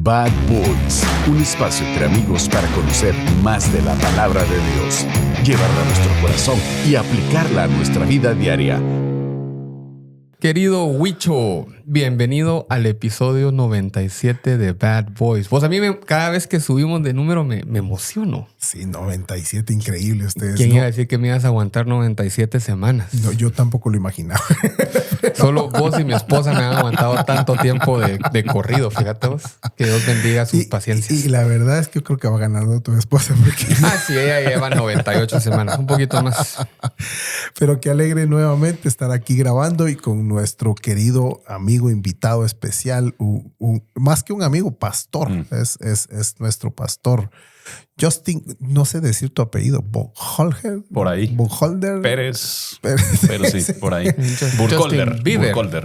Bad Boys, un espacio entre amigos para conocer más de la palabra de Dios, llevarla a nuestro corazón y aplicarla a nuestra vida diaria. Querido Huicho, bienvenido al episodio 97 de Bad Boys. Vos, a mí cada vez que subimos de número me emociono. Sí, 97, increíble ustedes. ¿Quién iba a decir que me ibas a aguantar 97 semanas? No, yo tampoco lo imaginaba. Solo vos y mi esposa me han aguantado tanto tiempo de corrido, fíjate vos. Que Dios bendiga sus paciencias. Y la verdad es que yo creo que va ganando tu esposa. Porque... Sí, ella lleva 98 semanas, un poquito más. Pero qué alegre nuevamente estar aquí grabando y con nuestro querido amigo invitado especial, más que un amigo, pastor. Es nuestro pastor. Justin, no sé decir tu apellido, Buchholder. Por ahí. Buchholder. Pérez. Pero sí, por ahí.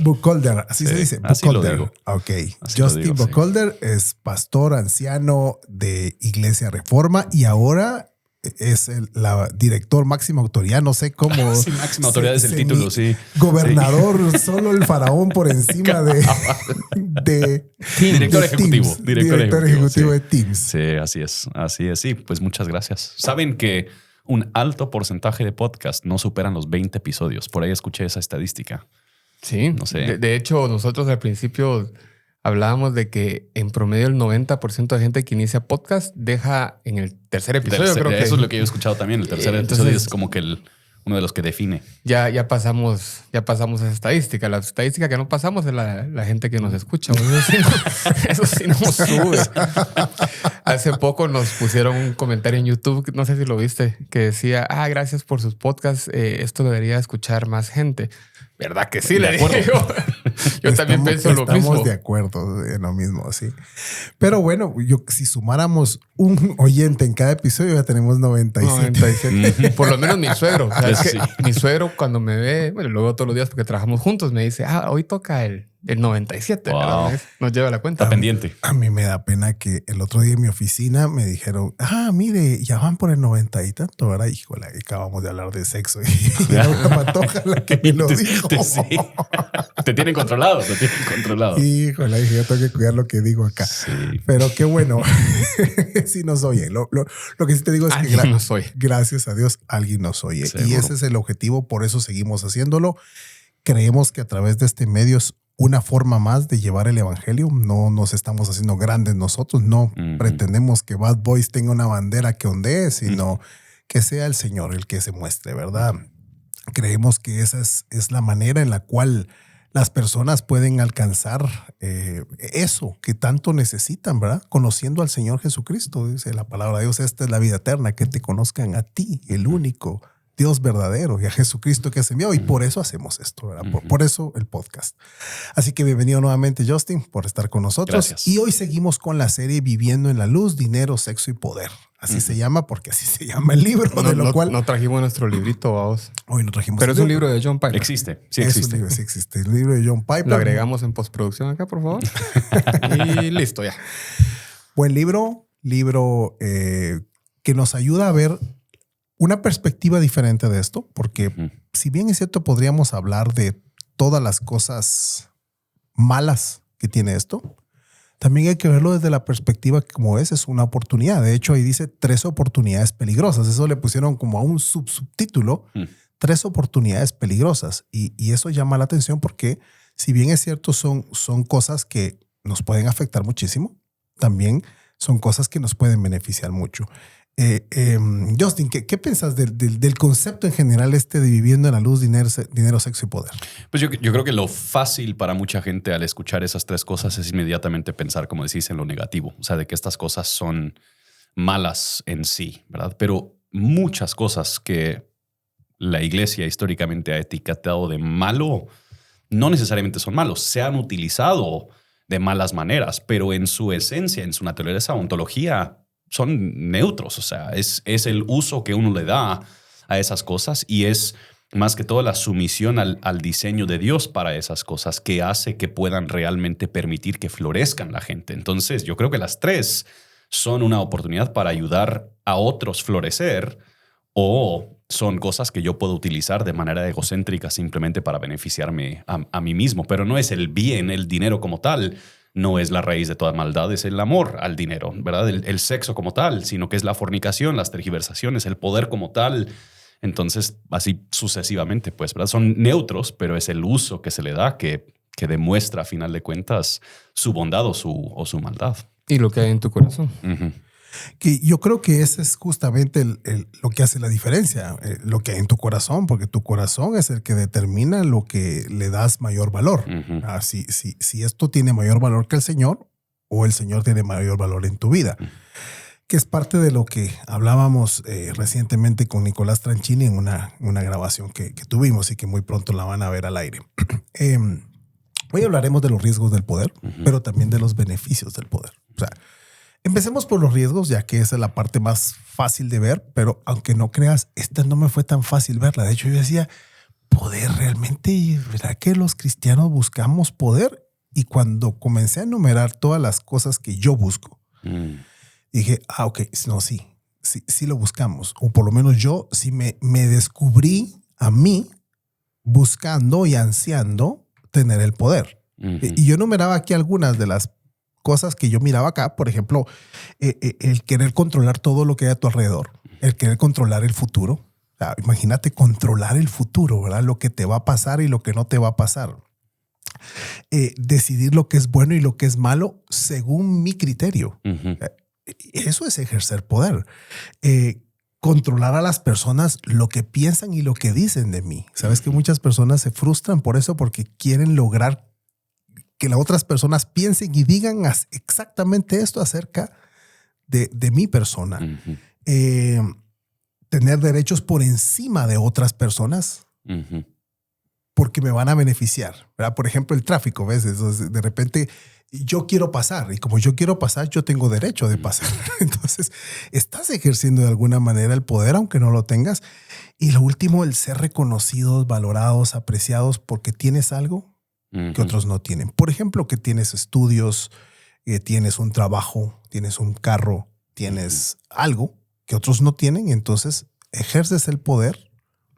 Buchholder, así se dice. Así Buchholder. lo digo. Ok. Así Justin Buchholder es pastor anciano de Iglesia Reforma y ahora es la director, máxima autoridad, no sé cómo. Sí, máxima autoridad es el título, sí. Gobernador, sí. Solo el faraón por encima de Director ejecutivo. Director ejecutivo de Teams. Sí, así es. Sí, pues muchas gracias. Saben que un alto porcentaje de podcast no superan los 20 episodios. Por ahí escuché esa estadística. Sí, no sé. De hecho, nosotros al principio hablábamos de que en promedio el 90% de gente que inicia podcast deja en el tercer episodio. Creo que eso es lo que yo he escuchado también. El tercer episodio es como que uno de los que define. Ya pasamos esa estadística. La estadística que no pasamos es la gente que nos escucha. Eso sí nos sube. Hace poco nos pusieron un comentario en YouTube, no sé si lo viste, que decía, gracias por sus podcasts, esto debería escuchar más gente. ¿Verdad que sí? Le digo. Yo también pienso lo mismo. Estamos de acuerdo en lo mismo, sí. Pero bueno, si sumáramos un oyente en cada episodio, ya tenemos 97. Por lo menos mi suegro. ¿Sabes sí. Mi suegro cuando me ve, bueno, lo veo todos los días porque trabajamos juntos, me dice, hoy toca el 97. Wow. Nos lleva la cuenta. Está pendiente. A mí me da pena que el otro día en mi oficina me dijeron, mire, ya van por el 90 y tanto, ¿verdad? Híjole, acabamos de hablar de sexo y era una patoja la que me lo dijo. Sí. Te tienen controlado. Híjole, dije, yo tengo que cuidar lo que digo acá. Sí. Pero qué bueno. Sí nos oye. Lo que sí te digo es que gracias a Dios alguien nos oye. Seguro. Y ese es el objetivo, por eso seguimos haciéndolo. Creemos que a través de este medio es una forma más de llevar el evangelio. No nos estamos haciendo grandes nosotros. No pretendemos que Bad Boys tenga una bandera que ondee, sino que sea el Señor el que se muestre, ¿verdad? Creemos que esa es la manera en la cual las personas pueden alcanzar eso que tanto necesitan, ¿verdad? Conociendo al Señor Jesucristo. Dice la palabra de Dios, esta es la vida eterna, que te conozcan a ti, el único Dios verdadero, y a Jesucristo que has enviado. Y por eso hacemos esto, ¿verdad? Por eso el podcast. Así que bienvenido nuevamente, Justin, por estar con nosotros. Gracias. Y hoy seguimos con la serie Viviendo en la Luz, Dinero, Sexo y Poder. Así se llama, porque así se llama el libro. No trajimos nuestro librito, vamos. Hoy no trajimos. Pero es un libro de John Piper. Existe, sí existe. Sí existe. El libro de John Piper. Lo agregamos en postproducción acá, por favor. Y listo, ya. Buen libro que nos ayuda a ver una perspectiva diferente de esto, porque si bien es cierto, podríamos hablar de todas las cosas malas que tiene esto, también hay que verlo desde la perspectiva que como es una oportunidad. De hecho, ahí dice 3 oportunidades peligrosas. Eso le pusieron como a un subtítulo, 3 oportunidades peligrosas. Y eso llama la atención porque si bien es cierto, son cosas que nos pueden afectar muchísimo, también son cosas que nos pueden beneficiar mucho. Justin, ¿qué piensas del concepto en general de viviendo en la luz, dinero, sexo y poder? Pues yo creo que lo fácil para mucha gente al escuchar esas 3 cosas es inmediatamente pensar, como decís, en lo negativo. O sea, de que estas cosas son malas en sí, ¿verdad? Pero muchas cosas que la iglesia históricamente ha etiquetado de malo no necesariamente son malos. Se han utilizado de malas maneras, pero en su esencia, en su naturaleza, ontología, son neutros. O sea, es el uso que uno le da a esas cosas y es más que todo la sumisión al diseño de Dios para esas cosas que hace que puedan realmente permitir que florezcan la gente. Entonces, yo creo que las 3 son una oportunidad para ayudar a otros florecer o son cosas que yo puedo utilizar de manera egocéntrica simplemente para beneficiarme a mí mismo. Pero no es el bien, el dinero como tal. no es la raíz de toda maldad, es el amor al dinero, ¿verdad? El sexo como tal, sino que es la fornicación, las tergiversaciones, el poder como tal. Entonces, así sucesivamente, pues, ¿verdad? Son neutros, pero es el uso que se le da que demuestra, a final de cuentas, su bondad o su maldad. Y lo que hay en tu corazón. Que yo creo que ese es justamente lo que hace la diferencia, lo que hay en tu corazón, porque tu corazón es el que determina lo que le das mayor valor. Si esto tiene mayor valor que el Señor, o el Señor tiene mayor valor en tu vida, que es parte de lo que hablábamos recientemente con Nicolás Tranchini en una grabación que tuvimos y que muy pronto la van a ver al aire. Hoy hablaremos de los riesgos del poder, pero también de los beneficios del poder. O sea, empecemos por los riesgos, ya que esa es la parte más fácil de ver, pero aunque no creas, esta no me fue tan fácil verla. De hecho, yo decía, poder realmente, ¿verdad que los cristianos buscamos poder? Y cuando comencé a enumerar todas las cosas que yo busco, dije, ok, no, sí lo buscamos. O por lo menos yo sí me descubrí a mí buscando y ansiando tener el poder. Y yo enumeraba aquí algunas de las cosas que yo miraba acá. Por ejemplo, el querer controlar todo lo que hay a tu alrededor, el querer controlar el futuro. O sea, imagínate controlar el futuro, ¿verdad? Lo que te va a pasar y lo que no te va a pasar. Decidir lo que es bueno y lo que es malo según mi criterio. Eso es ejercer poder. Controlar a las personas lo que piensan y lo que dicen de mí. Sabes que muchas personas se frustran por eso, porque quieren lograr que las otras personas piensen y digan exactamente esto acerca de mi persona. Tener derechos por encima de otras personas porque me van a beneficiar, ¿verdad? Por ejemplo, el tráfico, ¿ves? Entonces, de repente yo quiero pasar y como yo quiero pasar, yo tengo derecho de pasar. Entonces, estás ejerciendo de alguna manera el poder, aunque no lo tengas. Y lo último, el ser reconocidos, valorados, apreciados porque tienes algo que otros no tienen. Por ejemplo, que tienes estudios, que tienes un trabajo, tienes un carro, tienes algo que otros no tienen. Entonces, ejerces el poder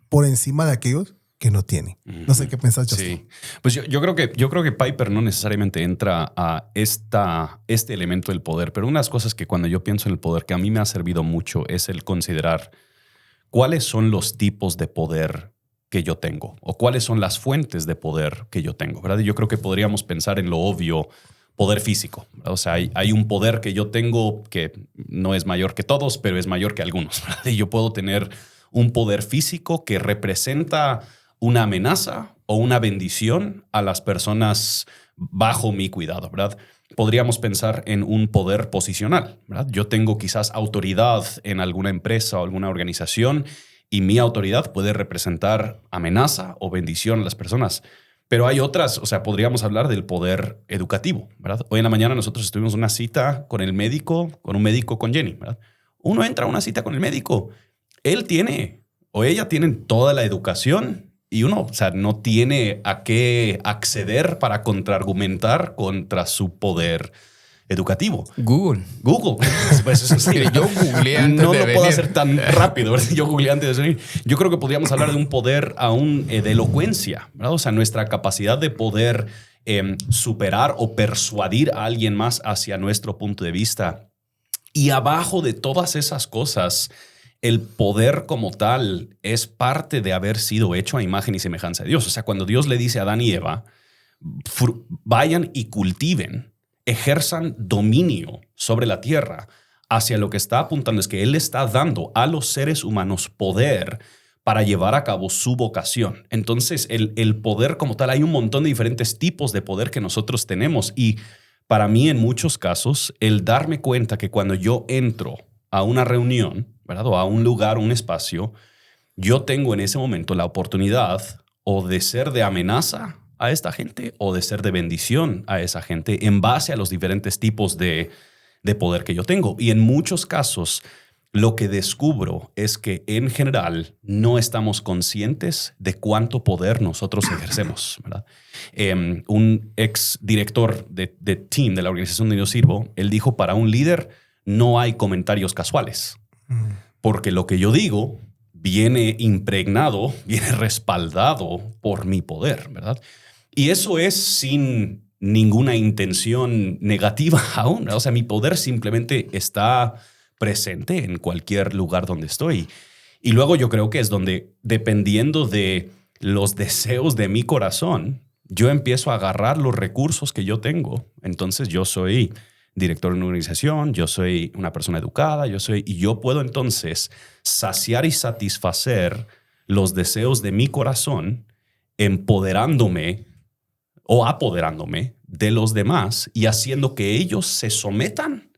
por encima de aquellos que no tiene. No sé qué pensás, Justin. Sí. Pues yo creo que Piper no necesariamente entra a este elemento del poder, pero unas cosas que cuando yo pienso en el poder que a mí me ha servido mucho es el considerar cuáles son los tipos de poder que yo tengo o cuáles son las fuentes de poder que yo tengo, ¿verdad? Y yo creo que podríamos pensar en lo obvio, poder físico, ¿verdad? O sea, hay un poder que yo tengo que no es mayor que todos, pero es mayor que algunos, ¿verdad? Y yo puedo tener un poder físico que representa una amenaza o una bendición a las personas bajo mi cuidado, ¿verdad? Podríamos pensar en un poder posicional, ¿verdad? Yo tengo quizás autoridad en alguna empresa o alguna organización y mi autoridad puede representar amenaza o bendición a las personas. Pero hay otras, o sea, podríamos hablar del poder educativo, ¿verdad? Hoy en la mañana nosotros estuvimos en una cita con un médico con Jenny, ¿verdad? Uno entra a una cita con el médico, él tiene o ella tienen toda la educación y uno, o sea, no tiene a qué acceder para contraargumentar contra su poder educativo. Google. Pues eso sí. Yo googleé antes no de lo venir. puedo hacer tan rápido, ¿verdad? Yo googleé antes de venir. Yo creo que podríamos hablar de un poder aún de elocuencia, ¿verdad? O sea, nuestra capacidad de poder superar o persuadir a alguien más hacia nuestro punto de vista. Y abajo de todas esas cosas, el poder como tal es parte de haber sido hecho a imagen y semejanza de Dios. O sea, cuando Dios le dice a Adán y Eva, vayan y cultiven, ejerzan dominio sobre la tierra, hacia lo que está apuntando es que Él está dando a los seres humanos poder para llevar a cabo su vocación. Entonces, el poder como tal, hay un montón de diferentes tipos de poder que nosotros tenemos. Y para mí, en muchos casos, el darme cuenta que cuando yo entro a una reunión, ¿verdad? O a un lugar, un espacio, yo tengo en ese momento la oportunidad o de ser de amenaza a esta gente o de ser de bendición a esa gente en base a los diferentes tipos de poder que yo tengo. Y en muchos casos, lo que descubro es que en general no estamos conscientes de cuánto poder nosotros ejercemos, ¿verdad? Un ex director de team de la organización donde yo sirvo, él dijo, para un líder no hay comentarios casuales, porque lo que yo digo viene impregnado, viene respaldado por mi poder, ¿verdad? Y eso es sin ninguna intención negativa aún. O sea, mi poder simplemente está presente en cualquier lugar donde estoy. Y luego yo creo que es donde, dependiendo de los deseos de mi corazón, yo empiezo a agarrar los recursos que yo tengo. Entonces yo soy director de una organización, yo soy una persona educada, y yo puedo entonces saciar y satisfacer los deseos de mi corazón, empoderándome o apoderándome de los demás y haciendo que ellos se sometan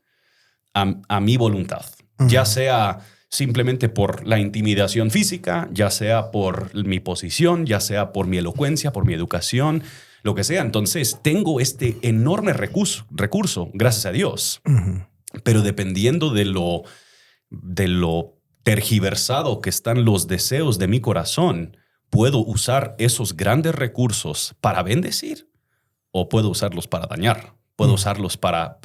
a mi voluntad, ya sea simplemente por la intimidación física, ya sea por mi posición, ya sea por mi elocuencia, por mi educación, lo que sea. Entonces tengo este enorme recurso, gracias a Dios. Pero dependiendo de lo tergiversado que están los deseos de mi corazón, puedo usar esos grandes recursos para bendecir o puedo usarlos para dañar. Puedo usarlos para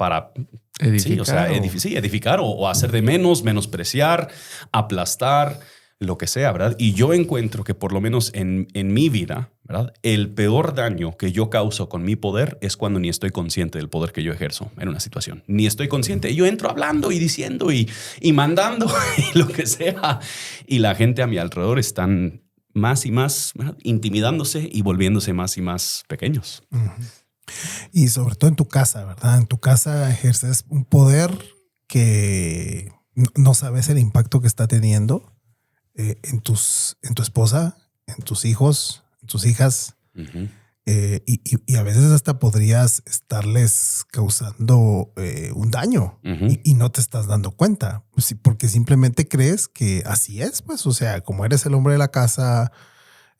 edificar o hacer de menos, menospreciar, aplastar, lo que sea, ¿verdad? Y yo encuentro que por lo menos en mi vida, ¿verdad? El peor daño que yo causo con mi poder es cuando ni estoy consciente del poder que yo ejerzo en una situación. Ni estoy consciente. Yo entro hablando y diciendo y mandando y lo que sea. Y la gente a mi alrededor están más y más, ¿verdad? Intimidándose y volviéndose más y más pequeños. Y sobre todo en tu casa, ¿verdad? En tu casa ejerces un poder que no sabes el impacto que está teniendo en tu esposa, en tus hijos, en tus hijas. Y a veces hasta podrías estarles causando un daño y no te estás dando cuenta, pues, porque simplemente crees que así es, pues, o sea, como eres el hombre de la casa,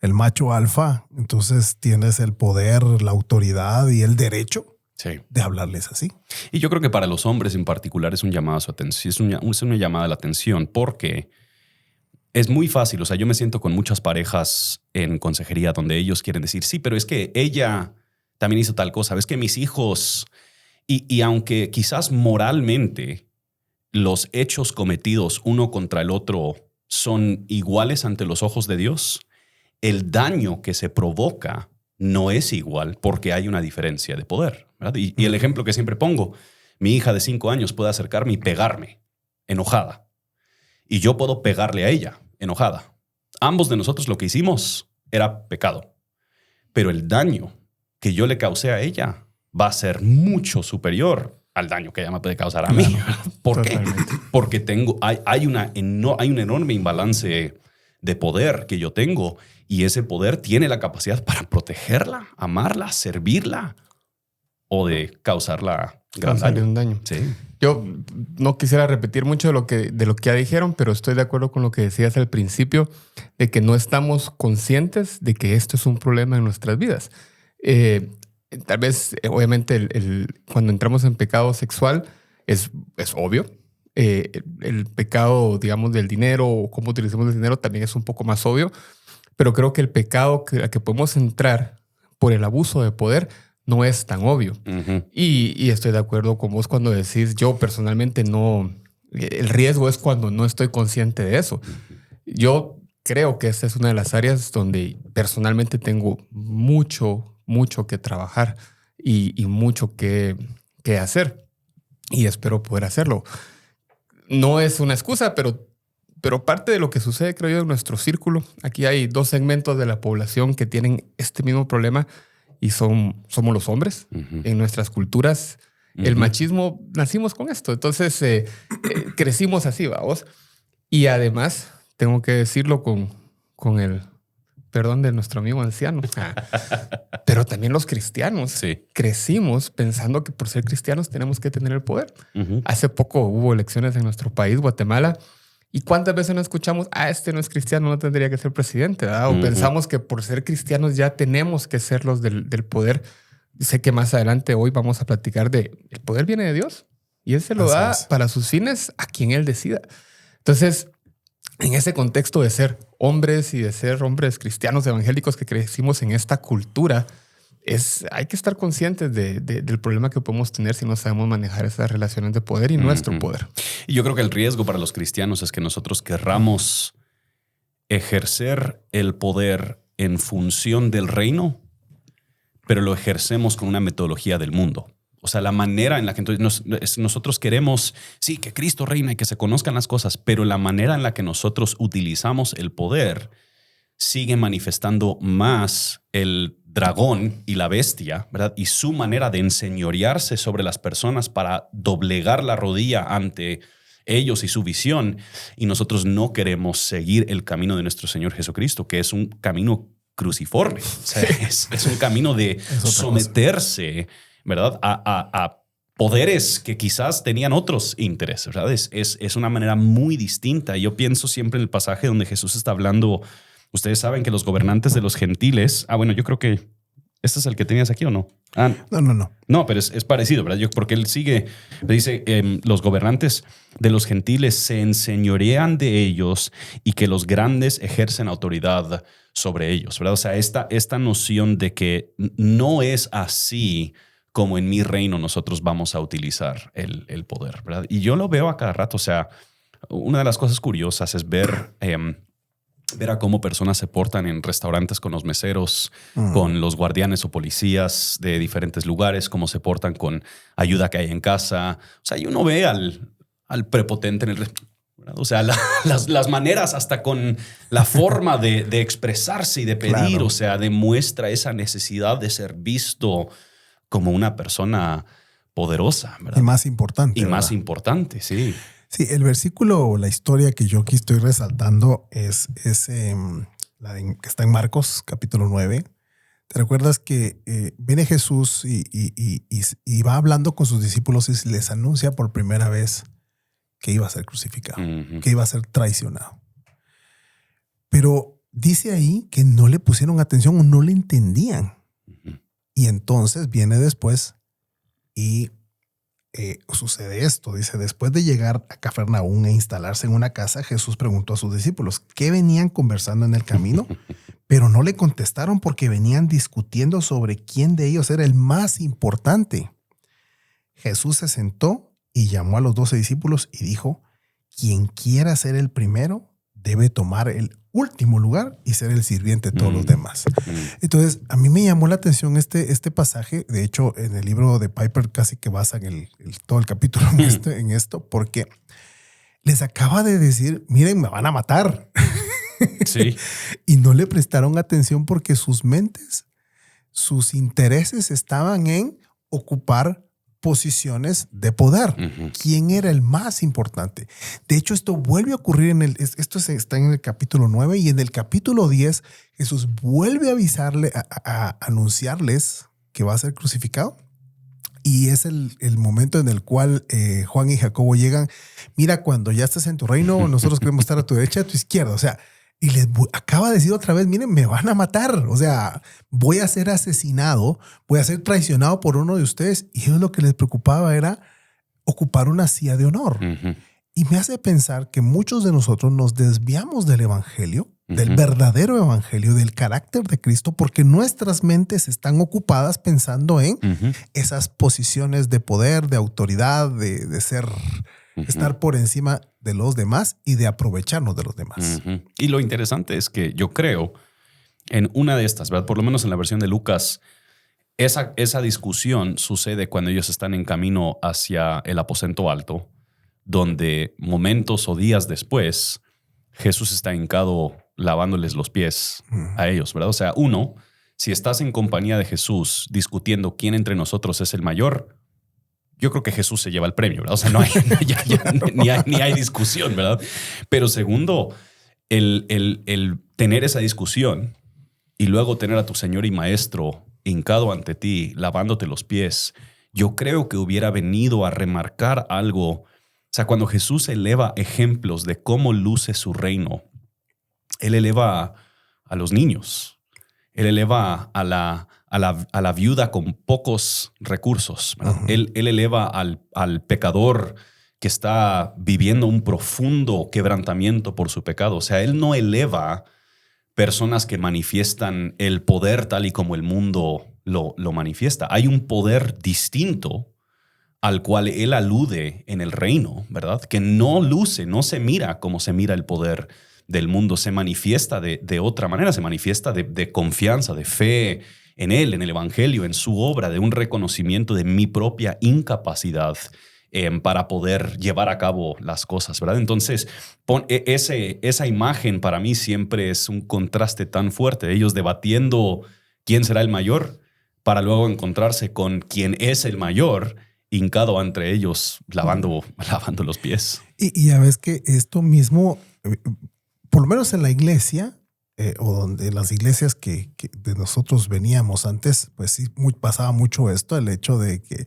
el macho alfa, entonces tienes el poder, la autoridad y el derecho de hablarles así. Y yo creo que para los hombres en particular es un llamado a su atención, es una llamada a la atención porque es muy fácil. O sea, yo me siento con muchas parejas en consejería donde ellos quieren decir, sí, pero es que ella también hizo tal cosa. Es que mis hijos, y aunque quizás moralmente los hechos cometidos uno contra el otro son iguales ante los ojos de Dios, el daño que se provoca no es igual porque hay una diferencia de poder, ¿verdad? Y el ejemplo que siempre pongo, mi hija de 5 años puede acercarme y pegarme enojada. Y yo puedo pegarle a ella enojada. Ambos de nosotros lo que hicimos era pecado. Pero el daño que yo le causé a ella va a ser mucho superior al daño que ella me puede causar a mí. ¿Por qué? Porque hay un enorme imbalance de poder que yo tengo y ese poder tiene la capacidad para protegerla, amarla, servirla o de causarla gran daño. Sí. Yo no quisiera repetir mucho de lo que ya dijeron, pero estoy de acuerdo con lo que decías al principio, de que no estamos conscientes de que esto es un problema en nuestras vidas. Tal vez, obviamente, cuando entramos en pecado sexual es obvio. El pecado, digamos, del dinero o cómo utilizamos el dinero también es un poco más obvio, pero creo que el pecado al que podemos entrar por el abuso de poder no es tan obvio. Y estoy de acuerdo con vos cuando decís, yo personalmente no, el riesgo es cuando no estoy consciente de eso. Yo creo que esta es una de las áreas donde personalmente tengo mucho que trabajar y mucho que hacer y espero poder hacerlo. No es una excusa, pero parte de lo que sucede, creo yo, en nuestro círculo, aquí hay 2 segmentos de la población que tienen este mismo problema y somos los hombres. En nuestras culturas, el machismo, nacimos con esto. Entonces, crecimos así, vamos. Y además, tengo que decirlo con el perdón de nuestro amigo anciano, pero también los cristianos crecimos pensando que por ser cristianos tenemos que tener el poder. Hace poco hubo elecciones en nuestro país, Guatemala, y ¿cuántas veces no escuchamos, este no es cristiano, no tendría que ser presidente, ¿verdad? O pensamos que por ser cristianos ya tenemos que ser los del poder. Sé que más adelante hoy vamos a platicar de el poder viene de Dios y Él se lo da para sus fines a quien Él decida. Entonces, en ese contexto de ser hombres y de ser hombres cristianos evangélicos que crecimos en esta cultura, hay que estar conscientes del problema que podemos tener si no sabemos manejar esas relaciones de poder y nuestro poder. Y yo creo que el riesgo para los cristianos es que nosotros querramos ejercer el poder en función del reino, pero lo ejercemos con una metodología del mundo. O sea, la manera en la que entonces nosotros queremos, sí, que Cristo reina y que se conozcan las cosas, pero la manera en la que nosotros utilizamos el poder sigue manifestando más el dragón y la bestia, ¿verdad? Y su manera de enseñorearse sobre las personas para doblegar la rodilla ante ellos y su visión. Y nosotros no queremos seguir el camino de nuestro Señor Jesucristo, que es un camino cruciforme. O sea, es un camino de someterse, ¿verdad? A poderes que quizás tenían otros intereses, ¿verdad? Es una manera muy distinta. Yo pienso siempre en el pasaje donde Jesús está hablando. Ustedes saben que los gobernantes de los gentiles... bueno, yo creo que este es el que tenías aquí, ¿o no? No. No, pero es parecido, ¿verdad? Porque él sigue, dice, los gobernantes de los gentiles se enseñorean de ellos y que los grandes ejercen autoridad sobre ellos, ¿verdad? O sea, esta noción de que no es así como en mi reino nosotros vamos a utilizar el poder, ¿verdad? Y yo lo veo a cada rato. O sea, una de las cosas curiosas es ver a cómo personas se portan en restaurantes con los meseros, con los guardianes o policías de diferentes lugares, cómo se portan con ayuda que hay en casa. O sea, y uno ve al prepotente en el restaurante. O sea, las maneras, hasta con la forma de expresarse y de pedir, claro. O sea, demuestra esa necesidad de ser visto como una persona poderosa, ¿verdad? Y más importante. Y más importante, sí. Sí, el versículo o la historia que yo aquí estoy resaltando es la que está en Marcos, capítulo 9. ¿Te recuerdas que viene Jesús y va hablando con sus discípulos y les anuncia por primera vez que iba a ser crucificado, que iba a ser traicionado? Pero dice ahí que no le pusieron atención o no le entendían. Y entonces viene después y sucede esto. Dice, después de llegar a Cafarnaúm e instalarse en una casa, Jesús preguntó a sus discípulos qué venían conversando en el camino, pero no le contestaron porque venían discutiendo sobre quién de ellos era el más importante. Jesús se sentó y llamó a los 12 discípulos y dijo, quien quiera ser el primero debe tomar el último lugar y ser el sirviente de todos los demás. Entonces, a mí me llamó la atención este pasaje. De hecho, en el libro de Piper casi que basan todo el capítulo en esto, porque les acaba de decir, miren, me van a matar. Sí. Y no le prestaron atención porque sus mentes, sus intereses estaban en ocupar posiciones de poder. ¿Quién era el más importante? De hecho, esto vuelve a ocurrir esto está en el capítulo 9 y en el capítulo 10 Jesús vuelve a avisarle, a anunciarles que va a ser crucificado. Y es el momento en el cual Juan y Jacobo llegan. Mira, cuando ya estás en tu reino, nosotros queremos estar a tu derecha y a tu izquierda. O sea, y les acaba de decir otra vez, miren, me van a matar. O sea, voy a ser asesinado, voy a ser traicionado por uno de ustedes. Y ellos lo que les preocupaba era ocupar una silla de honor. Y me hace pensar que muchos de nosotros nos desviamos del evangelio, del verdadero evangelio, del carácter de Cristo, porque nuestras mentes están ocupadas pensando en esas posiciones de poder, de autoridad, de ser... estar por encima de los demás y de aprovecharnos de los demás. Y lo interesante es que yo creo en una de estas, ¿verdad? Por lo menos en la versión de Lucas, esa discusión sucede cuando ellos están en camino hacia el aposento alto, donde momentos o días después Jesús está hincado lavándoles los pies a ellos, ¿verdad? O sea, si estás en compañía de Jesús discutiendo quién entre nosotros es el mayor, yo creo que Jesús se lleva el premio, ¿verdad? O sea, no hay, ni hay discusión, ¿verdad? Pero segundo, el tener esa discusión y luego tener a tu Señor y Maestro hincado ante ti, lavándote los pies, yo creo que hubiera venido a remarcar algo. O sea, cuando Jesús eleva ejemplos de cómo luce su reino, Él eleva a los niños, Él eleva a la viuda con pocos recursos. Él eleva al pecador que está viviendo un profundo quebrantamiento por su pecado. O sea, Él no eleva personas que manifiestan el poder tal y como el mundo lo manifiesta. Hay un poder distinto al cual Él alude en el reino, ¿verdad? Que no luce, no se mira como se mira el poder del mundo. Se manifiesta de otra manera, se manifiesta de confianza, de fe en Él, en el Evangelio, en su obra, de un reconocimiento de mi propia incapacidad para poder llevar a cabo las cosas, ¿verdad? Entonces, esa imagen para mí siempre es un contraste tan fuerte. Ellos debatiendo quién será el mayor para luego encontrarse con quien es el mayor, hincado entre ellos, lavando los pies. Y ya ves que esto mismo, por lo menos en la iglesia, o donde las iglesias que de nosotros veníamos antes, pues sí, pasaba mucho esto, el hecho de que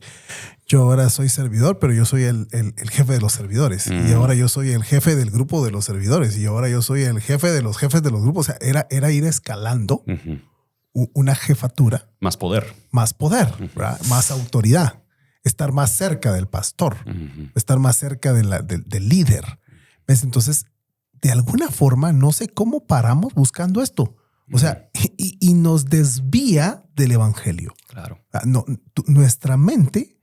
yo ahora soy servidor, pero yo soy el jefe de los servidores. Y ahora yo soy el jefe del grupo de los servidores. Y ahora yo soy el jefe de los jefes de los grupos. O sea, era ir escalando una jefatura. Más poder. Más poder, ¿verdad? Más autoridad. Estar más cerca del pastor. Estar más cerca del líder. ¿Ves? Entonces, de alguna forma, no sé cómo paramos buscando esto. O sea, y nos desvía del evangelio. Claro. Nuestra mente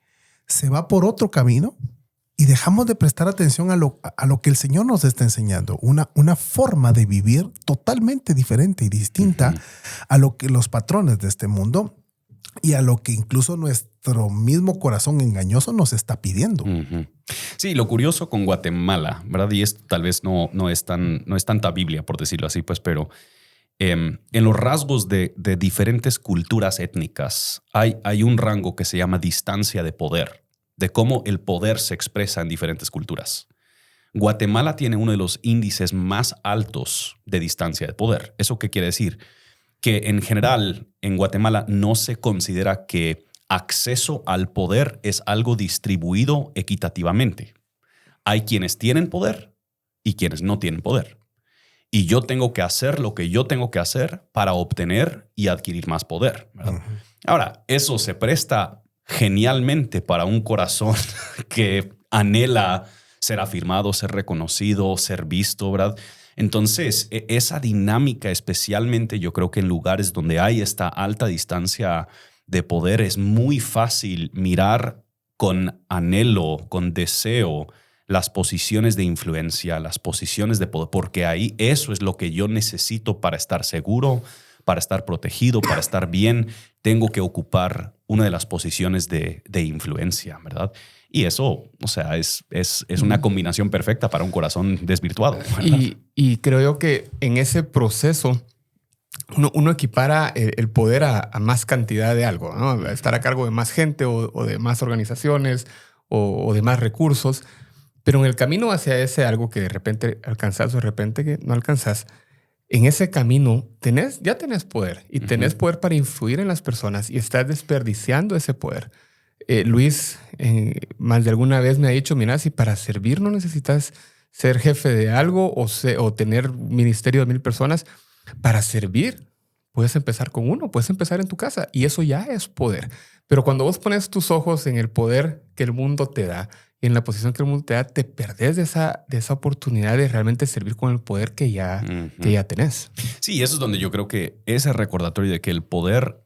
se va por otro camino y dejamos de prestar atención a lo que el Señor nos está enseñando. Una forma de vivir totalmente diferente y distinta a lo que los patrones de este mundo y a lo que incluso nuestro mismo corazón engañoso nos está pidiendo. Sí, lo curioso con Guatemala, ¿verdad? Y esto tal vez no es tanta Biblia, por decirlo así, pues, pero en los rasgos de diferentes culturas étnicas hay un rango que se llama distancia de poder, de cómo el poder se expresa en diferentes culturas. Guatemala tiene uno de los índices más altos de distancia de poder. ¿Eso qué quiere decir? Que en general en Guatemala no se considera que acceso al poder es algo distribuido equitativamente. Hay quienes tienen poder y quienes no tienen poder. Y yo tengo que hacer lo que yo tengo que hacer para obtener y adquirir más poder, ¿verdad? Ahora, eso se presta genialmente para un corazón que anhela ser afirmado, ser reconocido, ser visto, ¿verdad? Entonces, esa dinámica, especialmente yo creo que en lugares donde hay esta alta distancia de poder, es muy fácil mirar con anhelo, con deseo, las posiciones de influencia, las posiciones de poder, porque ahí eso es lo que yo necesito para estar seguro, para estar protegido, para estar bien. Tengo que ocupar una de las posiciones de influencia, ¿verdad? Y eso, o sea, es una combinación perfecta para un corazón desvirtuado. Y creo yo que en ese proceso uno equipara el poder a más cantidad de algo, ¿no? Estar a cargo de más gente o de más organizaciones o de más recursos. Pero en el camino hacia ese algo que de repente alcanzas o de repente que no alcanzas, en ese camino ya tenés poder y tenés poder para influir en las personas y estás desperdiciando ese poder. Luis más de alguna vez me ha dicho, mira, si para servir no necesitas ser jefe de algo o tener un ministerio de 1,000 personas, para servir puedes empezar con uno, puedes empezar en tu casa y eso ya es poder. Pero cuando vos pones tus ojos en el poder que el mundo te da y en la posición que el mundo te da, te perdés de esa oportunidad de realmente servir con el poder que ya tenés. Sí, eso es donde yo creo que ese recordatorio de que el poder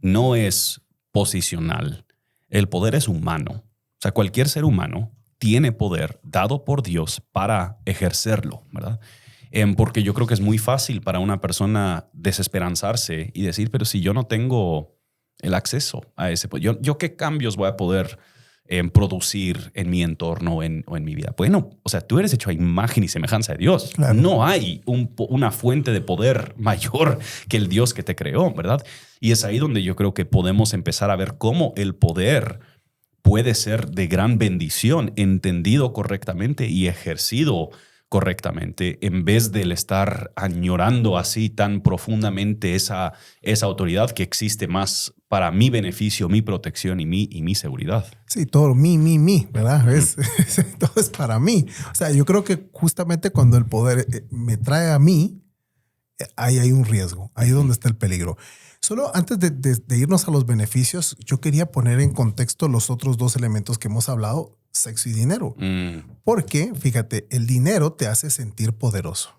no es posicional. El poder es humano. O sea, cualquier ser humano tiene poder dado por Dios para ejercerlo, ¿verdad? Porque yo creo que es muy fácil para una persona desesperanzarse y decir, pero si yo no tengo el acceso a ese poder, ¿yo qué cambios voy a poder producir en mi entorno o en mi vida? Bueno, o sea, tú eres hecho a imagen y semejanza de Dios. Claro. No hay una fuente de poder mayor que el Dios que te creó, ¿verdad? Y es ahí donde yo creo que podemos empezar a ver cómo el poder puede ser de gran bendición, entendido correctamente y ejercido correctamente, en vez del estar añorando así tan profundamente esa autoridad que existe más para mi beneficio, mi protección y mi seguridad. Sí, todo mi, ¿verdad? Todo es para mí. O sea, yo creo que justamente cuando el poder me trae a mí, ahí hay un riesgo, ahí es donde está el peligro. Solo antes de irnos a los beneficios, yo quería poner en contexto los otros dos elementos que hemos hablado, sexo y dinero. Porque, fíjate, el dinero te hace sentir poderoso.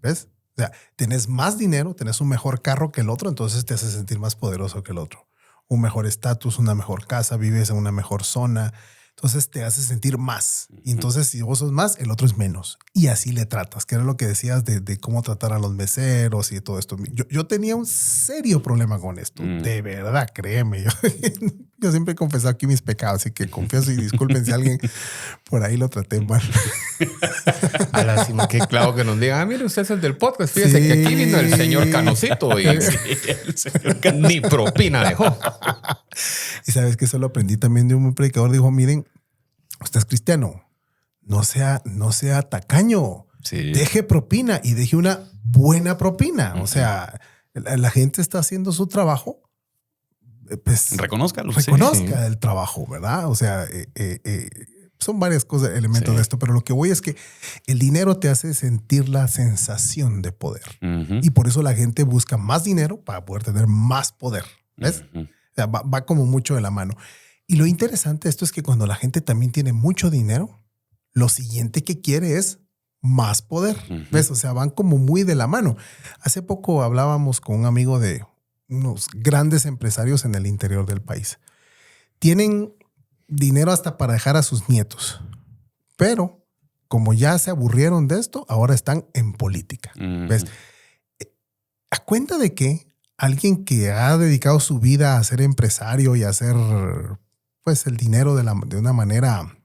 ¿Ves? O sea, tenés más dinero, tenés un mejor carro que el otro, entonces te hace sentir más poderoso que el otro. Un mejor estatus, una mejor casa, vives en una mejor zona, Entonces te hace sentir más. Y entonces si vos sos más, el otro es menos. Y así le tratas, que era lo que decías de cómo tratar a los meseros y de todo esto. Yo tenía un serio problema con esto. De verdad, créeme. Yo siempre he confesado aquí mis pecados, así que confieso y disculpen si alguien por ahí lo traté mal. A la cima, qué clavo que nos diga, mire, usted es el del podcast. Fíjese que aquí vino el señor Canocito y El señor ni propina dejó. Y sabes que eso lo aprendí también de un predicador. Dijo, miren, usted es cristiano, no sea tacaño, deje propina y deje una buena propina. O sea, la gente está haciendo su trabajo, pues reconozca el trabajo, ¿verdad? O sea, son varias cosas, elementos de esto, pero lo que voy es que el dinero te hace sentir la sensación de poder. Y por eso la gente busca más dinero para poder tener más poder. ¿Ves? O sea, va como mucho de la mano. Y lo interesante de esto es que cuando la gente también tiene mucho dinero, lo siguiente que quiere es más poder. ¿Ves? O sea, van como muy de la mano. Hace poco hablábamos con un amigo de unos grandes empresarios en el interior del país. Tienen dinero hasta para dejar a sus nietos, pero como ya se aburrieron de esto, ahora están en política. ¿Ves? A cuenta de que alguien que ha dedicado su vida a ser empresario y a hacer pues el dinero de una manera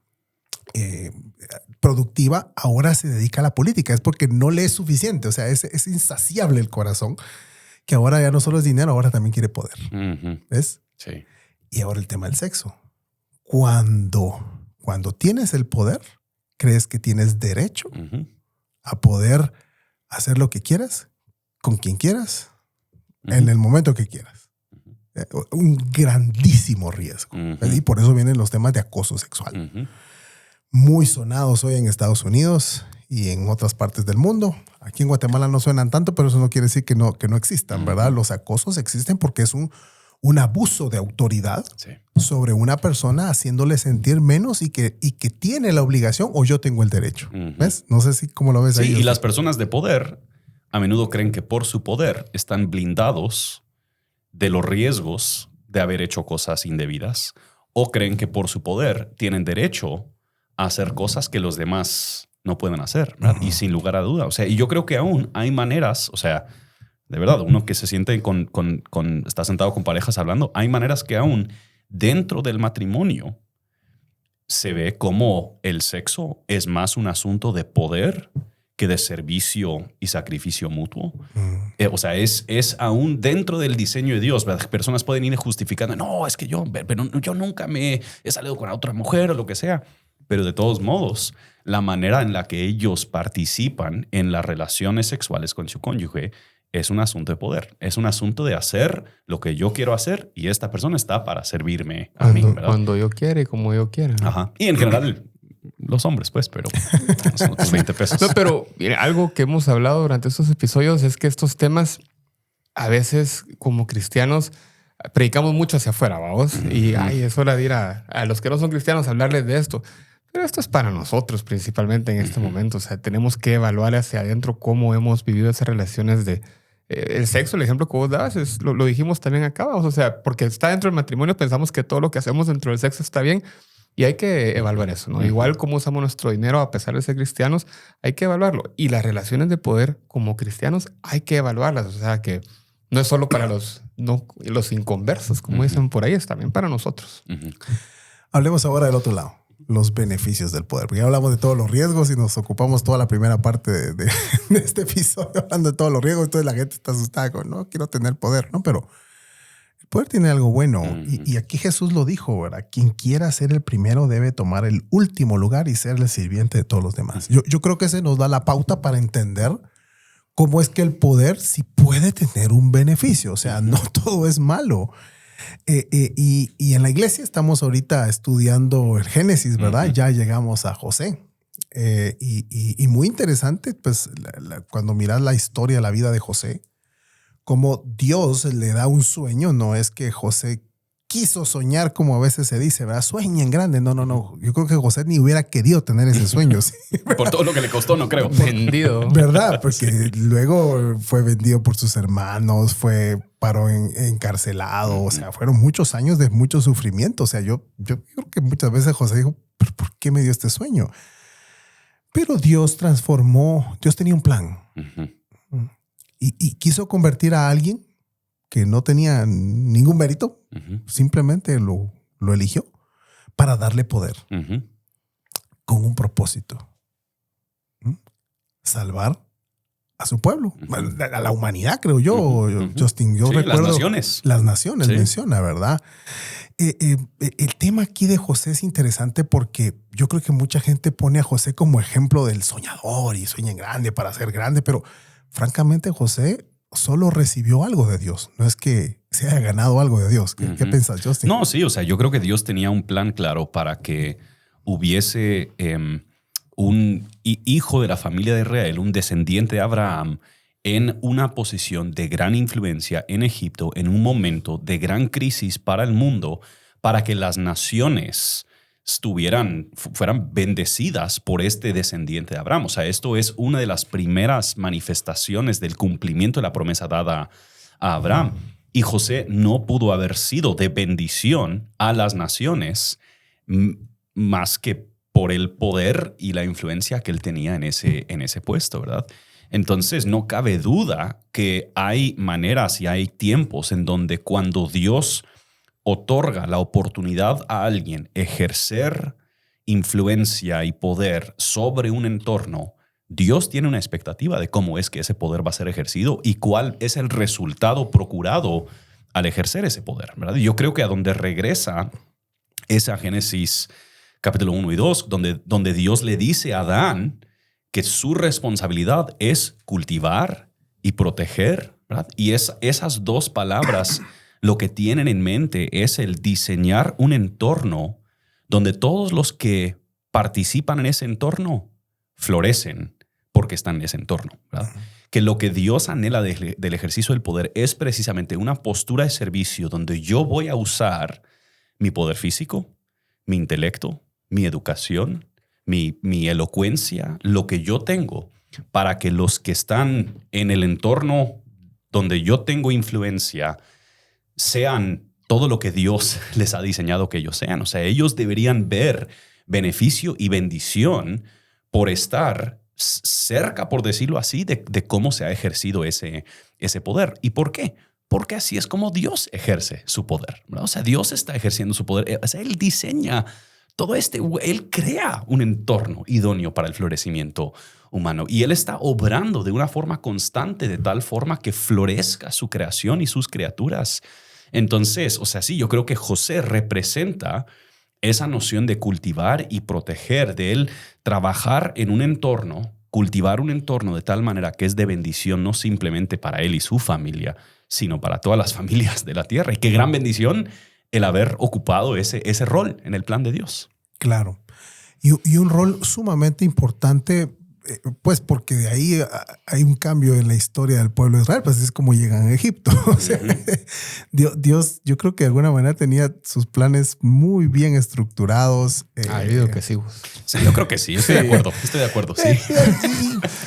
productiva, ahora se dedica a la política. Es porque no le es suficiente. O sea, es insaciable el corazón, que ahora ya no solo es dinero, ahora también quiere poder. ¿Ves? Sí. Y ahora el tema del sexo. Cuando tienes el poder, crees que tienes derecho a poder hacer lo que quieras, con quien quieras, en el momento que quieras. Un grandísimo riesgo. Y por eso vienen los temas de acoso sexual. Muy sonados hoy en Estados Unidos y en otras partes del mundo. Aquí en Guatemala no suenan tanto, pero eso no quiere decir que no existan, ¿verdad? Los acosos existen porque es un abuso de autoridad sobre una persona, haciéndole sentir menos y que tiene la obligación o yo tengo el derecho. ¿Ves? No sé si cómo lo ves ahí. Y las personas de poder a menudo creen que por su poder están blindados de los riesgos de haber hecho cosas indebidas, o creen que por su poder tienen derecho a hacer cosas que los demás no pueden hacer, ¿verdad? Y sin lugar a duda. O sea, y yo creo que aún hay maneras, o sea, de verdad, uno que se siente está sentado con parejas hablando, hay maneras que aún dentro del matrimonio se ve como el sexo es más un asunto de poder que de servicio y sacrificio mutuo. O sea, es aún dentro del diseño de Dios, ¿verdad? Personas pueden ir justificando, no, es que yo nunca me he salido con otra mujer o lo que sea. Pero de todos modos, la manera en la que ellos participan en las relaciones sexuales con su cónyuge es un asunto de poder. Es un asunto de hacer lo que yo quiero hacer y esta persona está para servirme a mí, ¿verdad? Cuando yo quiera y como yo quiera. Ajá. Y en general, los hombres, pues, pero son otros 20 pesos. No, pero mira, algo que hemos hablado durante estos episodios es que estos temas a veces como cristianos predicamos mucho hacia afuera, ¿vamos? Y es hora de ir a los que no son cristianos a hablarles de esto. Pero esto es para nosotros principalmente en este momento. O sea, tenemos que evaluar hacia adentro cómo hemos vivido esas relaciones de el sexo. El ejemplo que vos dabas lo dijimos también acá. O sea, porque está dentro del matrimonio, pensamos que todo lo que hacemos dentro del sexo está bien y hay que evaluar eso, ¿no? Igual como usamos nuestro dinero a pesar de ser cristianos, hay que evaluarlo. Y las relaciones de poder como cristianos hay que evaluarlas. O sea, que no es solo para los inconversos, como dicen por ahí, es también para nosotros. Hablemos ahora del otro lado. Los beneficios del poder. Porque ya hablamos de todos los riesgos y nos ocupamos toda la primera parte de este episodio hablando de todos los riesgos. Entonces la gente está asustada con, no, quiero tener poder, ¿no? Pero el poder tiene algo bueno. Y aquí Jesús lo dijo, ¿verdad? Quien quiera ser el primero debe tomar el último lugar y ser el sirviente de todos los demás. Yo creo que ese nos da la pauta para entender cómo es que el poder sí puede tener un beneficio. O sea, no todo es malo. Y en la iglesia estamos ahorita estudiando el Génesis, ¿verdad? Ya llegamos a José. Y muy interesante, pues, cuando miras la historia, la vida de José, como Dios le da un sueño, no es que José quiso soñar como a veces se dice, ¿verdad? Sueña en grande. No. Yo creo que José ni hubiera querido tener ese sueño. ¿Sí? Por todo lo que le costó, no creo. Vendido. ¿Verdad? Porque luego fue vendido por sus hermanos, paró encarcelado. O sea, fueron muchos años de mucho sufrimiento. O sea, yo creo que muchas veces José dijo, ¿pero por qué me dio este sueño? Pero Dios tenía un plan. Y quiso convertir a alguien que no tenía ningún mérito, simplemente lo eligió para darle poder con un propósito. Salvar a su pueblo, a la humanidad, creo yo, Justin. Yo recuerdo las naciones. Las naciones menciona, ¿verdad? El tema aquí de José es interesante porque yo creo que mucha gente pone a José como ejemplo del soñador y sueña en grande para ser grande, pero francamente José solo recibió algo de Dios. No es que se haya ganado algo de Dios. ¿Qué piensas, Justin? No, sí, o sea, yo creo que Dios tenía un plan claro para que hubiese un hijo de la familia de Israel, un descendiente de Abraham, en una posición de gran influencia en Egipto, en un momento de gran crisis para el mundo, para que las naciones fueran bendecidas por este descendiente de Abraham. O sea, esto es una de las primeras manifestaciones del cumplimiento de la promesa dada a Abraham. Y José no pudo haber sido de bendición a las naciones más que por el poder y la influencia que él tenía en ese puesto, ¿verdad? Entonces, no cabe duda que hay maneras y hay tiempos en donde cuando Dios otorga la oportunidad a alguien ejercer influencia y poder sobre un entorno, Dios tiene una expectativa de cómo es que ese poder va a ser ejercido y cuál es el resultado procurado al ejercer ese poder, ¿verdad? Y yo creo que a donde regresa esa Génesis capítulo 1 y 2, donde Dios le dice a Adán que su responsabilidad es cultivar y proteger, ¿verdad? Y esas dos palabras lo que tienen en mente es el diseñar un entorno donde todos los que participan en ese entorno florecen porque están en ese entorno, ¿verdad? Que lo que Dios anhela del ejercicio del poder es precisamente una postura de servicio donde yo voy a usar mi poder físico, mi intelecto, mi educación, mi elocuencia, lo que yo tengo, para que los que están en el entorno donde yo tengo influencia sean todo lo que Dios les ha diseñado que ellos sean. O sea, ellos deberían ver beneficio y bendición por estar cerca, por decirlo así, de cómo se ha ejercido ese poder. ¿Y por qué? Porque así es como Dios ejerce su poder, ¿verdad? O sea, Dios está ejerciendo su poder. O sea, Él diseña todo Él crea un entorno idóneo para el florecimiento humano y Él está obrando de una forma constante, de tal forma que florezca su creación y sus criaturas. Entonces, o sea, sí, yo creo que José representa esa noción de cultivar y proteger, de él trabajar en un entorno, cultivar un entorno de tal manera que es de bendición no simplemente para él y su familia, sino para todas las familias de la tierra. Y qué gran bendición el haber ocupado ese rol en el plan de Dios. Claro. Y un rol sumamente importante, pues porque de ahí hay un cambio en la historia del pueblo de Israel, pues es como llegan a Egipto. O sea, Dios, yo creo que de alguna manera tenía sus planes muy bien estructurados. Digo que sí. Sí, yo creo que sí, estoy de acuerdo, sí.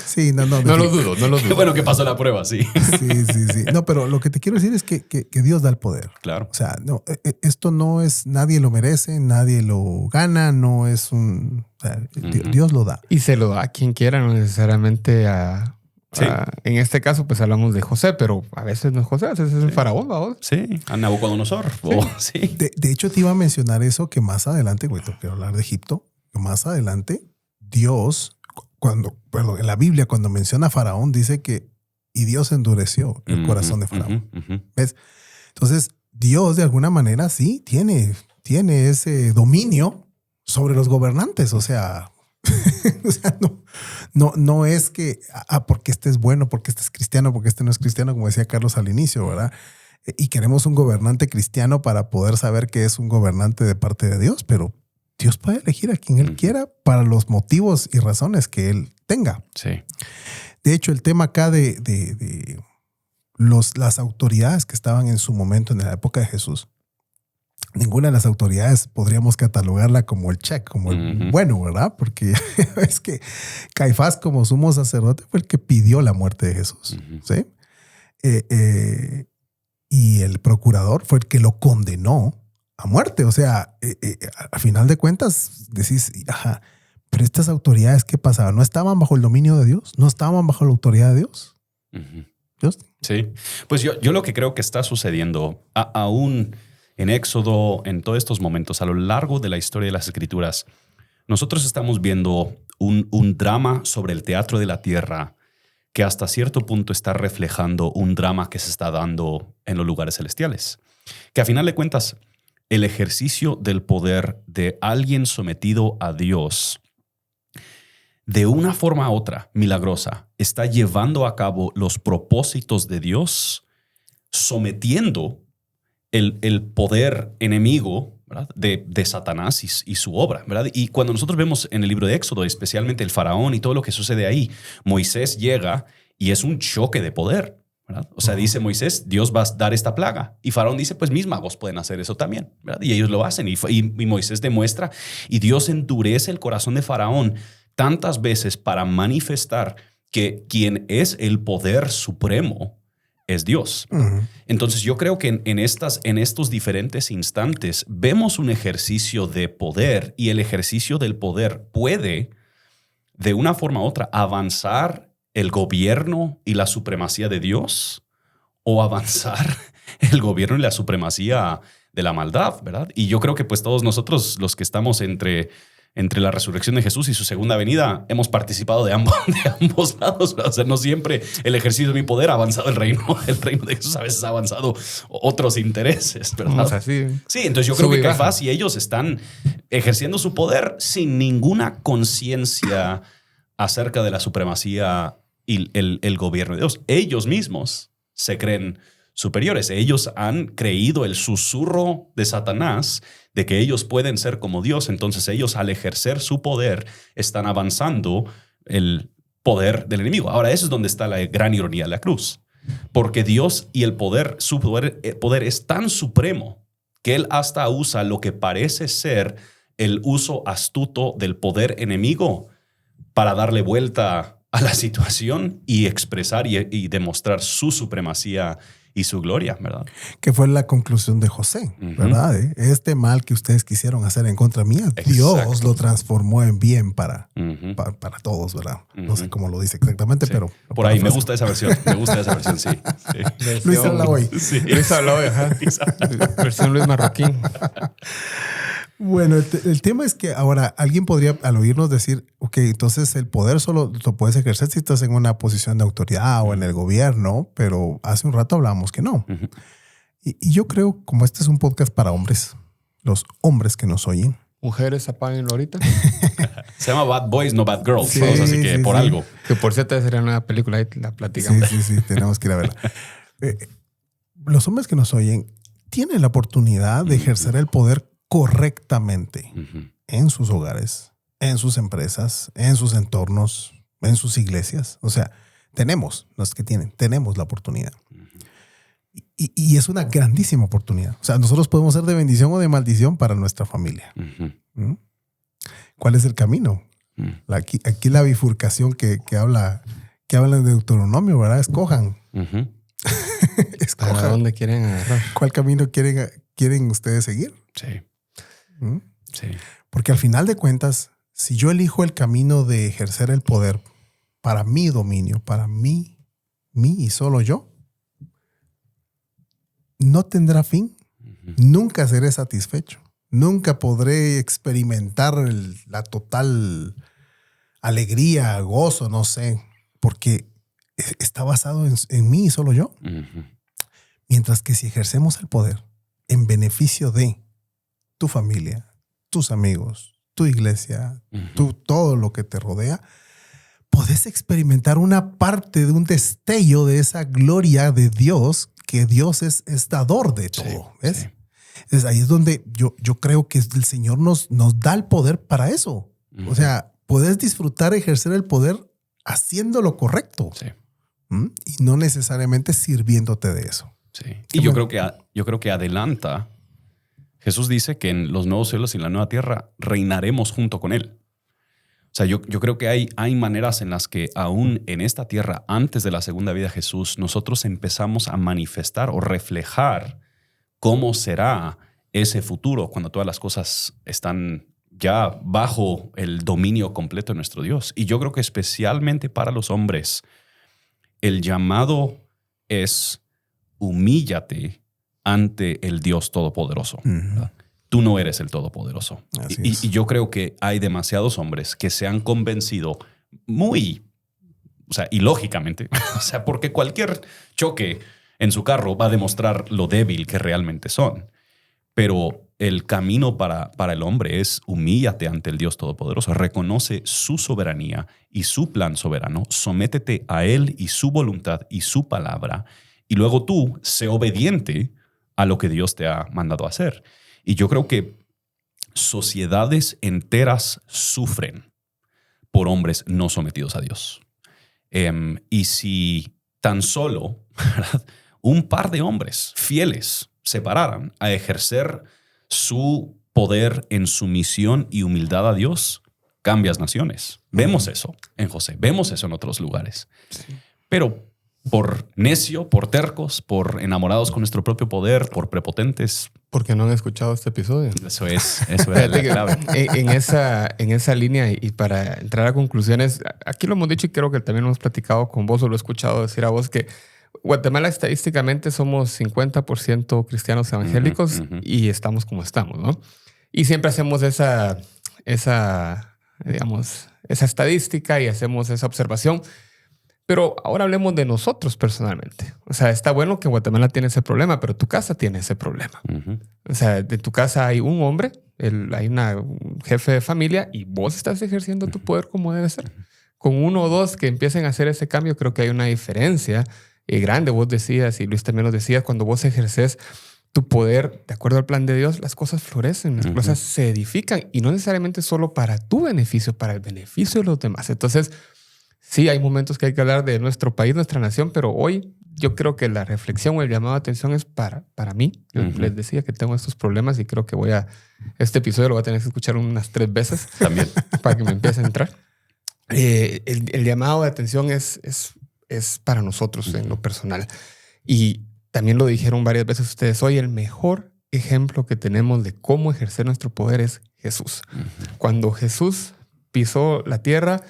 Sí, no lo dudo. Qué bueno que pasó la prueba, sí. Sí. No, pero lo que te quiero decir es que Dios da el poder. Claro. O sea, no, esto no es, nadie lo merece, nadie lo gana, no es un... O sea, Dios lo da. Y se lo da a quien quiera, no necesariamente en este caso, pues hablamos de José, pero a veces no es José, a veces es el faraón, ¿vamos? Sí, a Nabucodonosor. Sí. De hecho, te iba a mencionar eso, que más adelante, güey, quiero hablar de Egipto, que más adelante Dios, en la Biblia, cuando menciona a Faraón, dice que y Dios endureció el corazón de Faraón. ¿Ves? Entonces, Dios de alguna manera sí tiene ese dominio sobre los gobernantes. O sea, no es que porque este es bueno, porque este es cristiano, porque este no es cristiano, como decía Carlos al inicio, ¿verdad? Y queremos un gobernante cristiano para poder saber que es un gobernante de parte de Dios, pero Dios puede elegir a quien Él quiera para los motivos y razones que Él tenga. Sí. De hecho, el tema acá de las autoridades que estaban en su momento en la época de Jesús, ninguna de las autoridades podríamos catalogarla como el check, como el bueno, ¿verdad? Porque es que Caifás, como sumo sacerdote, fue el que pidió la muerte de Jesús, ¿sí? Y el procurador fue el que lo condenó a muerte. O sea, al final de cuentas decís, ajá, pero estas autoridades, ¿qué pasaba? ¿No estaban bajo el dominio de Dios? ¿No estaban bajo la autoridad de Dios? ¿Dios? Sí, pues yo lo que creo que está sucediendo aún en Éxodo, en todos estos momentos, a lo largo de la historia de las Escrituras, nosotros estamos viendo un drama sobre el teatro de la tierra que hasta cierto punto está reflejando un drama que se está dando en los lugares celestiales. Que a final de cuentas, el ejercicio del poder de alguien sometido a Dios, de una forma u otra, milagrosa, está llevando a cabo los propósitos de Dios, sometiendo el poder enemigo, ¿verdad?, de Satanás y su obra, ¿verdad? Y cuando nosotros vemos en el libro de Éxodo, especialmente el faraón y todo lo que sucede ahí, Moisés llega y es un choque de poder, ¿verdad? O sea, dice Moisés, Dios va a dar esta plaga. Y faraón dice, pues mis magos pueden hacer eso también, ¿verdad? Y ellos lo hacen. Y Moisés demuestra, y Dios endurece el corazón de faraón tantas veces para manifestar que quien es el poder supremo es Dios. Entonces yo creo que en estos diferentes instantes vemos un ejercicio de poder, y el ejercicio del poder puede, de una forma u otra, avanzar el gobierno y la supremacía de Dios, o avanzar el gobierno y la supremacía de la maldad, ¿verdad? Y yo creo que pues todos nosotros, los que estamos entre la resurrección de Jesús y su segunda venida, hemos participado de ambos lados. O sea, no siempre el ejercicio de mi poder ha avanzado el reino de Jesús, a veces ha avanzado otros intereses, ¿verdad? O sea, sí. Sí, entonces yo creo que Caifás y ellos están ejerciendo su poder sin ninguna conciencia acerca de la supremacía y el gobierno de Dios. Ellos mismos se creen superiores. Ellos han creído el susurro de Satanás de que ellos pueden ser como Dios. Entonces ellos, al ejercer su poder, están avanzando el poder del enemigo. Ahora, eso es donde está la gran ironía de la cruz. Porque Dios y el poder, su poder es tan supremo que Él hasta usa lo que parece ser el uso astuto del poder enemigo para darle vuelta a la situación y expresar y demostrar su supremacía y su gloria, ¿verdad? Que fue la conclusión de José, ¿verdad? Este mal que ustedes quisieron hacer en contra mía, Dios lo transformó en bien para todos, ¿verdad? No sé cómo lo dice exactamente, pero... Por ahí, me gusta esa versión, sí. Luis habla hoy. Sí. Luis habla hoy, ajá. Versión Luis Marroquín. Bueno, el tema es que ahora alguien podría al oírnos decir, ok, entonces el poder solo lo puedes ejercer si estás en una posición de autoridad o en el gobierno, pero hace un rato hablábamos que no. Y yo creo, como este es un podcast para hombres, los hombres que nos oyen. Mujeres, apáguenlo ahorita. Se llama Bad Boys, no Bad Girls. Sí, así que por algo. Que por cierto sería una película, ahí la platicamos. Sí, tenemos que ir a verla. Los hombres que nos oyen tienen la oportunidad de ejercer el poder correctamente en sus hogares, en sus empresas, en sus entornos, en sus iglesias. O sea, tenemos la oportunidad. Y es una grandísima oportunidad. O sea, nosotros podemos ser de bendición o de maldición para nuestra familia. ¿Cuál es el camino? Aquí la bifurcación que habla de Deuteronomio, ¿verdad? Escojan. Escojan. ¿Para dónde quieren agarrar? ¿Cuál camino quieren ustedes seguir? Sí. Sí. Porque al final de cuentas, si yo elijo el camino de ejercer el poder para mi dominio, para mí y solo yo, no tendrá fin. Nunca seré satisfecho. Nunca podré experimentar la total alegría, gozo, no sé, porque está basado en mí y solo yo. Mientras que si ejercemos el poder en beneficio de tu familia, tus amigos, tu iglesia, todo lo que te rodea, podés experimentar una parte de un destello de esa gloria de Dios, que Dios es dador de todo. ¿Ves? Sí. Entonces ahí es donde yo creo que el Señor nos da el poder para eso. O sea, podés disfrutar, ejercer el poder haciendo lo correcto. Sí. Y no necesariamente sirviéndote de eso. Sí. Y yo creo que adelanta Jesús dice que en los nuevos cielos y la nueva tierra reinaremos junto con Él. O sea, yo creo que hay maneras en las que aún en esta tierra, antes de la segunda vida de Jesús, nosotros empezamos a manifestar o reflejar cómo será ese futuro cuando todas las cosas están ya bajo el dominio completo de nuestro Dios. Y yo creo que especialmente para los hombres, el llamado es humíllate ante el Dios Todopoderoso. Tú no eres el Todopoderoso. Y yo creo que hay demasiados hombres que se han convencido muy, ilógicamente, porque cualquier choque en su carro va a demostrar lo débil que realmente son. Pero el camino para el hombre es humíllate ante el Dios Todopoderoso, reconoce su soberanía y su plan soberano, sométete a Él y su voluntad y su palabra, y luego tú sé obediente a lo que Dios te ha mandado a hacer. Y yo creo que sociedades enteras sufren por hombres no sometidos a Dios. Y si tan solo, ¿verdad?, un par de hombres fieles se pararan a ejercer su poder en sumisión y humildad a Dios, cambias naciones. Vemos eso en José, vemos eso en otros lugares. Sí. Pero por necio, por tercos, por enamorados con nuestro propio poder, por prepotentes. Porque no han escuchado este episodio. Eso es la clave. En esa línea, y para entrar a conclusiones, aquí lo hemos dicho y creo que también lo hemos platicado con vos o lo he escuchado decir a vos que Guatemala estadísticamente somos 50% cristianos evangélicos y estamos como estamos, ¿no? Y siempre hacemos esa estadística y hacemos esa observación. Pero ahora hablemos de nosotros personalmente. O sea, está bueno que Guatemala tiene ese problema, pero tu casa tiene ese problema. O sea, de tu casa hay un hombre, hay un jefe de familia y vos estás ejerciendo tu poder como debe ser. Con uno o dos que empiecen a hacer ese cambio, creo que hay una diferencia grande. Vos decías, y Luis también lo decía, cuando vos ejerces tu poder de acuerdo al plan de Dios, las cosas florecen, las cosas se edifican y no necesariamente solo para tu beneficio, para el beneficio de los demás. Entonces, sí, hay momentos que hay que hablar de nuestro país, nuestra nación, pero hoy yo creo que la reflexión o el llamado de atención es para mí. Yo les decía que tengo estos problemas y creo que este episodio lo voy a tener que escuchar unas 3 veces también para que me empiece a entrar. El llamado de atención es para nosotros en lo personal. Y también lo dijeron varias veces ustedes hoy, el mejor ejemplo que tenemos de cómo ejercer nuestro poder es Jesús. Cuando Jesús pisó la tierra,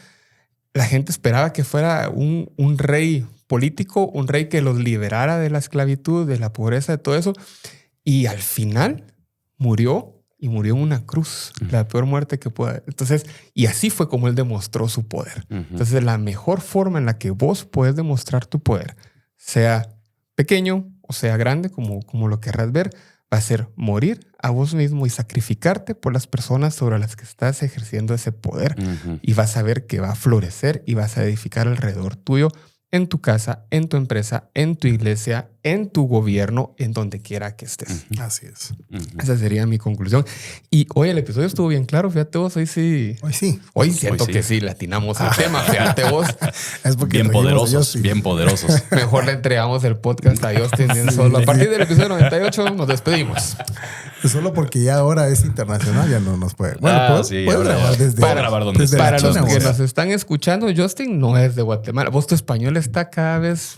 la gente esperaba que fuera un rey político, un rey que los liberara de la esclavitud, de la pobreza, de todo eso. Y al final murió en una cruz, la peor muerte que pueda. Entonces, y así fue como él demostró su poder. Entonces, la mejor forma en la que vos podés demostrar tu poder, sea pequeño o sea grande, como lo querrás ver, va a ser morir a vos mismo y sacrificarte por las personas sobre las que estás ejerciendo ese poder. Y vas a ver que va a florecer y vas a edificar alrededor tuyo, en tu casa, en tu empresa, en tu iglesia, en tu gobierno, en donde quiera que estés. Así es. Esa sería mi conclusión. Y hoy el episodio estuvo bien claro. Fíjate vos, hoy sí. Hoy siento que sí, latinamos el tema. Fíjate vos. Es porque bien poderosos, bien poderosos. Mejor le entregamos el podcast a Justin solo. A partir del episodio 98 nos despedimos. Solo porque ya ahora es internacional, ya no nos puede. Bueno, puedo grabar desde. Puedo grabar donde sea. Para los que nos están escuchando, Justin no es de Guatemala. Vos, tu español está cada vez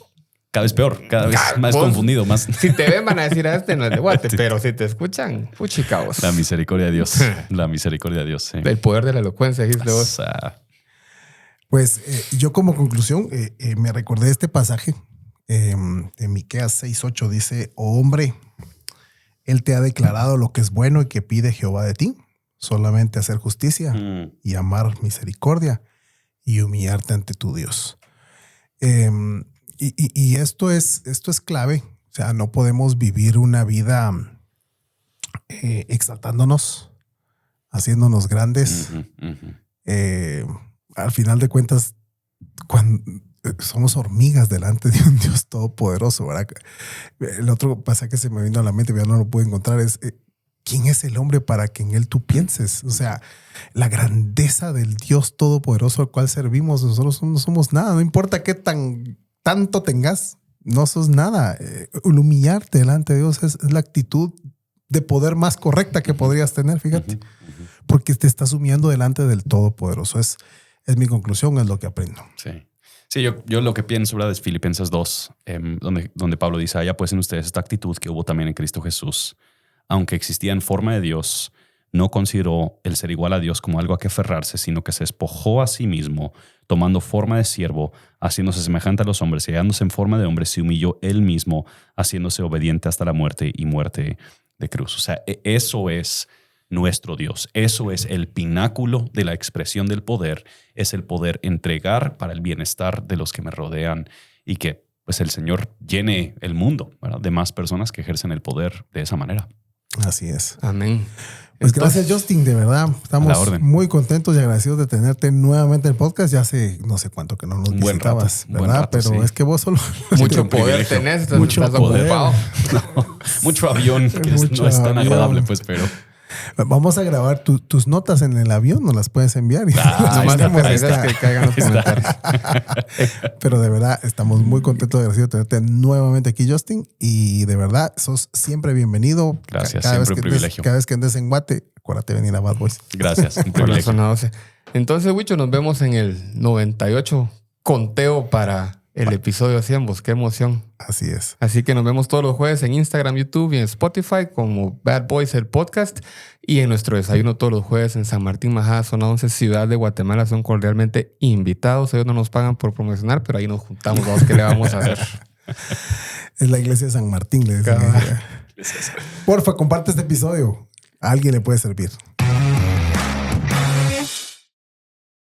peor, cada vez más confundido. Más. Si te ven, van a decir este no es de Guate, pero si te escuchan, fuchicaos. La misericordia de Dios. La misericordia de Dios. Sí. El poder de la elocuencia, dijiste vos. Pues yo, como conclusión, me recordé este pasaje en Miqueas 6:8. Dice: oh hombre, Él te ha declarado lo que es bueno y que pide Jehová de ti, solamente hacer justicia y amar misericordia y humillarte ante tu Dios. Y esto es clave. O sea, no podemos vivir una vida exaltándonos, haciéndonos grandes. Al final de cuentas, cuando somos hormigas delante de un Dios todopoderoso, ¿verdad? El otro pasaje que se me vino a la mente, ya no lo pude encontrar, es ¿quién es el hombre para que en él tú pienses? O sea, la grandeza del Dios todopoderoso al cual servimos, nosotros no somos nada. No importa qué tanto tengas, no sos nada. El humillarte delante de Dios es la actitud de poder más correcta que podrías tener, fíjate. Porque te estás humillando delante del Todopoderoso. Es mi conclusión, es lo que aprendo. Sí. Sí, yo lo que pienso, ¿verdad? Es Filipenses 2, donde Pablo dice, haya pues en ustedes esta actitud que hubo también en Cristo Jesús. Aunque existía en forma de Dios, no consideró el ser igual a Dios como algo a que aferrarse, sino que se despojó a sí mismo, tomando forma de siervo, haciéndose semejante a los hombres y hallándose en forma de hombre, se humilló él mismo, haciéndose obediente hasta la muerte y muerte de cruz. O sea, eso es nuestro Dios. Eso es el pináculo de la expresión del poder. Es el poder entregar para el bienestar de los que me rodean y que pues el Señor llene el mundo, ¿verdad?, de más personas que ejercen el poder de esa manera. Así es. Amén. Pues gracias, Justin, de verdad. Estamos muy contentos y agradecidos de tenerte nuevamente en el podcast. Ya hace no sé cuánto que no nos visitabas, ¿verdad? Pero sí, es que vos solo... Mucho poder tenés, mucho estás poder. ocupado. No, mucho avión, que no es tan agradable, pues, pero... Vamos a grabar tus notas en el avión, nos las puedes enviar. Nomás que caigan los comentarios. Pero de verdad, estamos muy contentos y agradecidos de tenerte nuevamente aquí, Justin. Y de verdad, sos siempre bienvenido. Gracias, siempre un privilegio. Cada vez que andes en Guate, acuérdate de venir a Bad Boys. Gracias, un Por la privilegio. zona 12. Entonces, Wicho, nos vemos en el 98 conteo para el episodio 100. Qué emoción. Así es. Así que nos vemos todos los jueves en Instagram, YouTube y en Spotify como Bad Boys, el podcast. Y en nuestro desayuno todos los jueves en San Martín, Majada, zona 11, Ciudad de Guatemala. Son cordialmente invitados. Ellos no nos pagan por promocionar, pero ahí nos juntamos. Vamos, ¿qué le vamos a hacer? Es la iglesia de San Martín, le decía. Porfa, comparte este episodio. A alguien le puede servir.